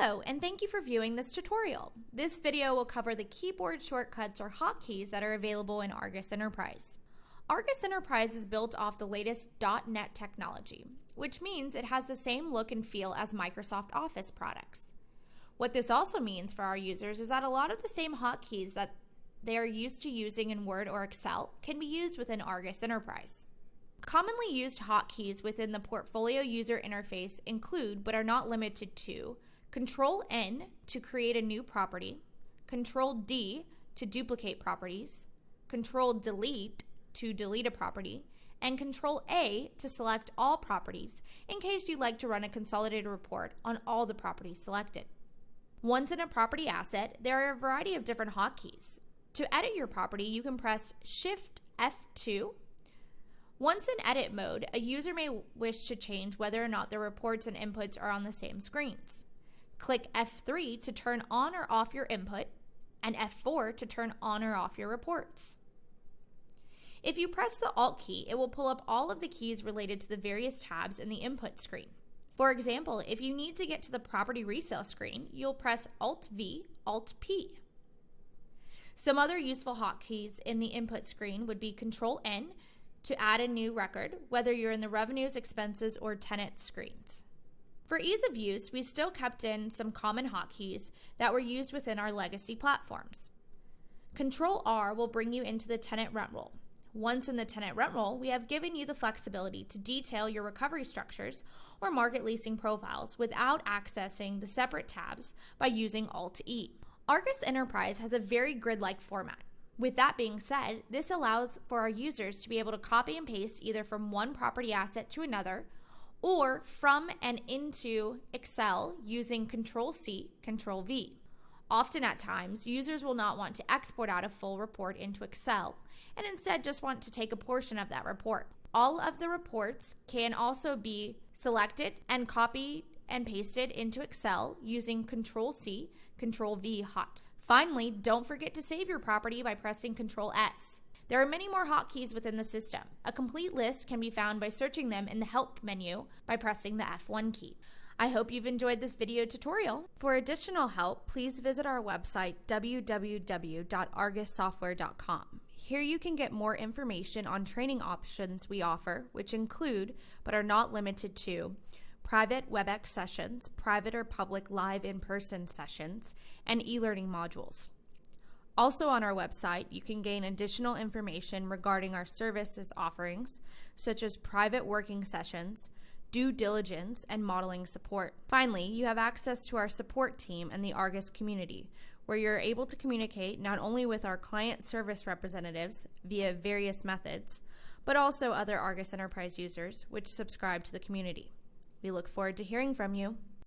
Hello, and thank you for viewing this tutorial. This video will cover the keyboard shortcuts or hotkeys that are available in Argus Enterprise. Argus Enterprise is built off the latest .NET technology, which means it has the same look and feel as Microsoft Office products. What this also means for our users is that a lot of the same hotkeys that they are used to using in Word or Excel can be used within Argus Enterprise. Commonly used hotkeys within the portfolio user interface include, but are not limited to, Control-N to create a new property, Control-D to duplicate properties, Control-Delete to delete a property, and Control-A to select all properties in case you'd like to run a consolidated report on all the properties selected. Once in a property asset, there are a variety of different hotkeys. To edit your property, you can press Shift F2. Once in edit mode, a user may wish to change whether or not their reports and inputs are on the same screens. Click F3 to turn on or off your input, and F4 to turn on or off your reports. If you press the Alt key, it will pull up all of the keys related to the various tabs in the input screen. For example, if you need to get to the property resale screen, you'll press Alt-V, Alt-P. Some other useful hotkeys in the input screen would be Control-N to add a new record, whether you're in the revenues, expenses, or tenant screens. For ease of use, we still kept in some common hotkeys that were used within our legacy platforms. Control-R will bring you into the tenant rent roll. Once in the tenant rent roll, we have given you the flexibility to detail your recovery structures or market leasing profiles without accessing the separate tabs by using Alt-E. Argus Enterprise has a very grid-like format. With that being said, this allows for our users to be able to copy and paste either from one property asset to another or from and into Excel using Control-C, Control-V. Often at times, users will not want to export out a full report into Excel and instead just want to take a portion of that report. All of the reports can also be selected and copied and pasted into Excel using Control-C, Control-V hot. Finally, don't forget to save your property by pressing Control-S. There are many more hotkeys within the system. A complete list can be found by searching them in the Help menu by pressing the F1 key. I hope you've enjoyed this video tutorial. For additional help, please visit our website www.argussoftware.com. Here you can get more information on training options we offer, which include, but are not limited to, private WebEx sessions, private or public live in-person sessions, and e-learning modules. Also on our website, you can gain additional information regarding our services offerings, such as private working sessions, due diligence, and modeling support. Finally, you have access to our support team and the Argus community, where you're able to communicate not only with our client service representatives via various methods, but also other Argus Enterprise users which subscribe to the community. We look forward to hearing from you.